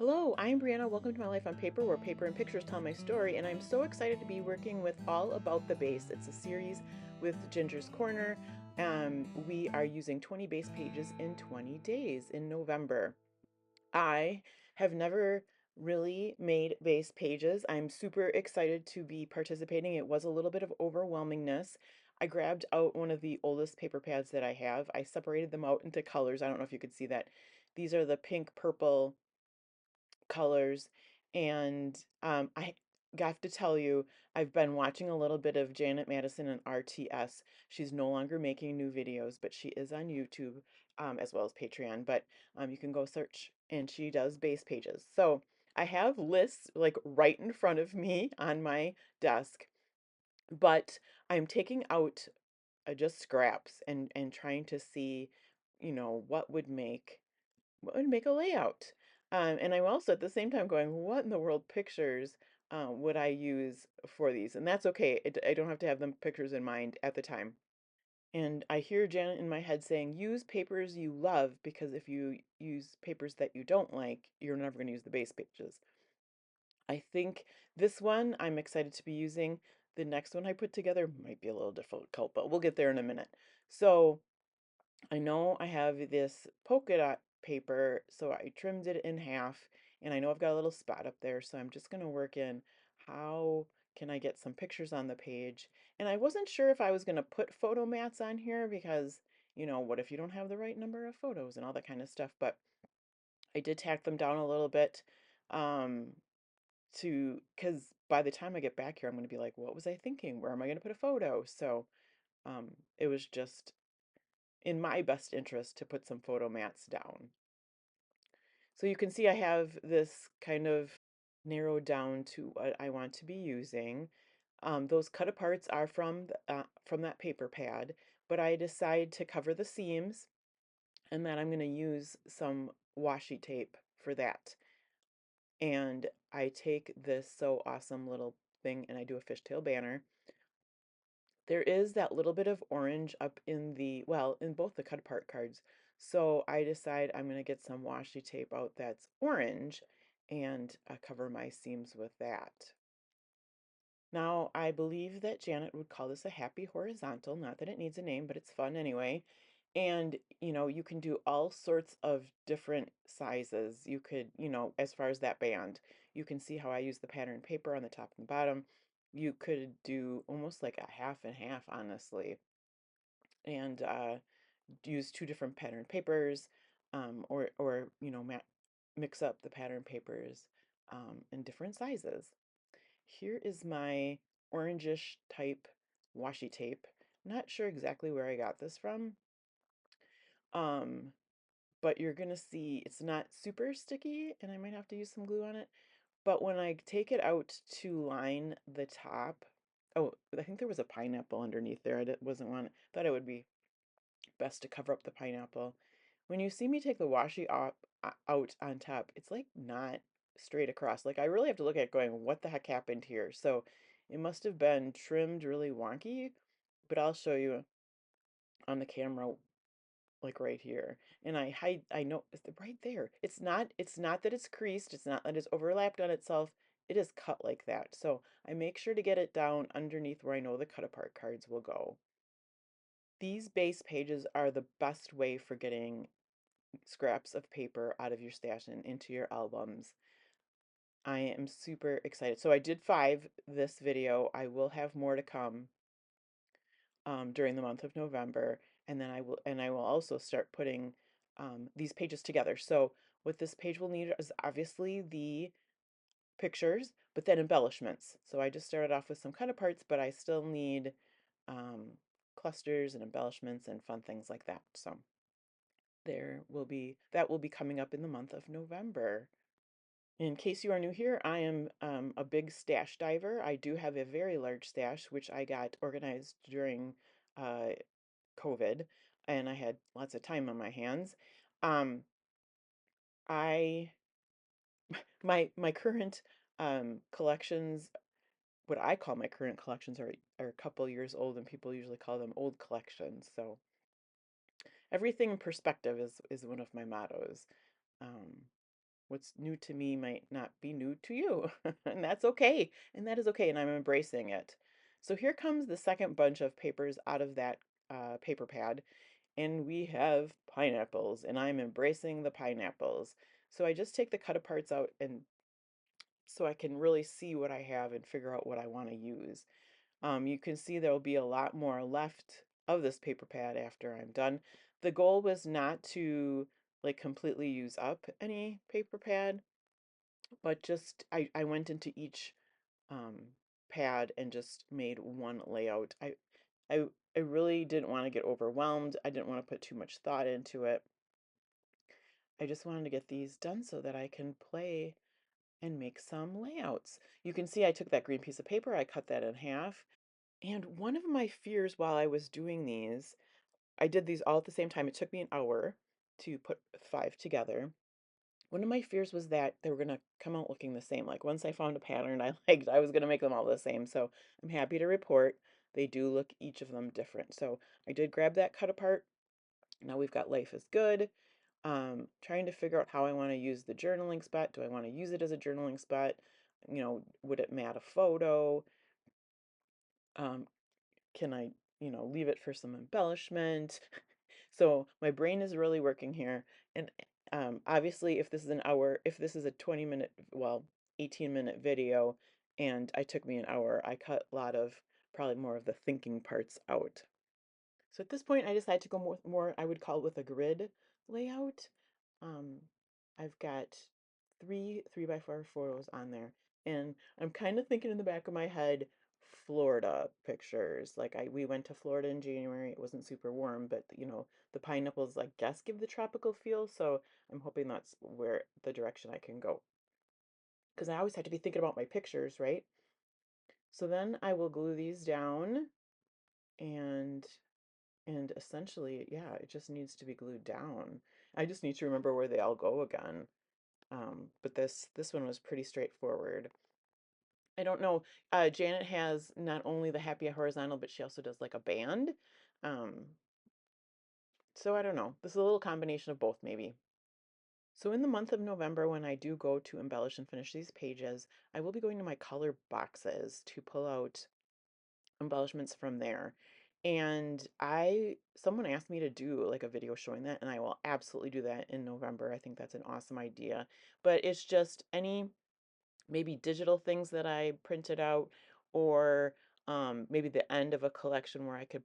Hello, I'm Brianna. Welcome to My Life on Paper, where paper and pictures tell my story. And I'm so excited to be working with All About the Base. It's a series with Ginger's Corner. We are using 20 base pages in 20 days in November. I have never really made base pages. I'm super excited to be participating. It was a little bit of overwhelmingness. I grabbed out one of the oldest paper pads that I have. I separated them out into colors. I don't know if you could see that. These are the pink, purple, colors. And I have to tell you, I've been watching a little bit of Janet Madison and RTS. She's no longer making new videos, but she is on YouTube as well as Patreon. But you can go search, and she does base pages. So I have lists like right in front of me on my desk, but I'm taking out just scraps and trying to see, what would make a layout. And I'm also at the same time going, what in the world pictures would I use for these? And that's okay. I don't have to have them pictures in mind at the time. And I hear Janet in my head saying, use papers you love, because if you use papers that you don't like, you're never going to use the base pages. I think this one I'm excited to be using. The next one I put together might be a little difficult, but we'll get there in a minute. So I know I have this polka dot paper, so I trimmed it in half, and I know I've got a little spot up there, so I'm just going to work in how can I get some pictures on the page. And I wasn't sure if I was going to put photo mats on here because, what if you don't have the right number of photos and all that kind of stuff, but I did tack them down a little bit um, because by the time I get back here, I'm going to be like, what was I thinking? Where am I going to put a photo? So it was just in my best interest to put some photo mats down. So you can see I have this kind of narrowed down to what I want to be using. Those cut aparts are from that paper pad, but I decide to cover the seams, and then I'm going to use some washi tape for that. And I take this so awesome little thing and I do a fishtail banner. There is that little bit of orange up in in both the cut apart cards. So I decide I'm going to get some washi tape out that's orange and cover my seams with that. Now, I believe that Janet would call this a happy horizontal, not that it needs a name, but it's fun anyway. And, you can do all sorts of different sizes. You could, as far as that band, you can see how I use the pattern paper on the top and bottom. You could do almost like a half and half, honestly, and use two different pattern papers, or mix up the pattern papers in different sizes. Here is my orangish type washi tape. Not sure exactly where I got this from, um, but you're gonna see it's not super sticky, and I might have to use some glue on it. But when I take it out to line the top, oh, I think there was a pineapple underneath there. Wasn't one. Thought it would be best to cover up the pineapple. When you see me take the washi out on top, it's like not straight across. Like I really have to look at it going, what the heck happened here? So it must have been trimmed really wonky, but I'll show you on the camera like right here. And I know it's right there. It's not that it's creased, it's not that it's overlapped on itself. It is cut like that. So I make sure to get it down underneath where I know the cut apart cards will go. These base pages are the best way for getting scraps of paper out of your stash and into your albums. I am super excited. So I did 5 this video. I will have more to come during the month of November, and then I will also start putting these pages together. So what this page will need is obviously the pictures, but then embellishments. So I just started off with some cut aparts, but I still need um, clusters and embellishments and fun things like that. So that will be coming up in the month of November. In case you are new here, I am a big stash diver. I do have a very large stash, which I got organized during uh, COVID, and I had lots of time on my hands. Um, I my current collections, what I call my current collections, are a couple years old, and people usually call them old collections. So everything in perspective is one of my mottos. Um, what's new to me might not be new to you, and that's okay. And that is okay, and I'm embracing it. So here comes the second bunch of papers out of that paper pad, and we have pineapples, and I'm embracing the pineapples. So I just take the cut aparts out and so I can really see what I have and figure out what I want to use. You can see there'll be a lot more left of this paper pad after I'm done. The goal was not to like completely use up any paper pad, but just I went into each um, pad and just made one layout. I I really didn't want to get overwhelmed. I didn't want to put too much thought into it. I just wanted to get these done so that I can play and make some layouts. You can see I took that green piece of paper, I cut that in half. And one of my fears while I was doing these, I did these all at the same time. It took me an hour to put five together. One of my fears was that they were going to come out looking the same. Like once I found a pattern I liked, I was going to make them all the same. So I'm happy to report they do look each of them different. So I did grab that cut apart. Now we've got Life is Good. Trying to figure out how I want to use the journaling spot. Do I want to use it as a journaling spot? Would it mat a photo? Um, can I, leave it for some embellishment? So my brain is really working here. And obviously, if this is an hour, if this is a 20-minute, well, 18-minute video, and I took me an hour, I cut a lot of probably more of the thinking parts out. So at this point, I decided to go more I would call with a grid layout. Um, I've got three 3x4 photos on there, and I'm kind of thinking in the back of my head, Florida pictures. Like we went to Florida in January. It wasn't super warm, but the pineapples, I guess, give the tropical feel. So I'm hoping that's where the direction I can go. Because I always have to be thinking about my pictures, right? So then I will glue these down and essentially, yeah, it just needs to be glued down. I just need to remember where they all go again. But this one was pretty straightforward. I don't know. Janet has not only the happy horizontal, but she also does like a band. Um, so I don't know. This is a little combination of both, maybe. So in the month of November, when I do go to embellish and finish these pages, I will be going to my color boxes to pull out embellishments from there. And someone asked me to do like a video showing that, and I will absolutely do that in November. I think that's an awesome idea. But it's just any maybe digital things that I printed out, or maybe the end of a collection where I could put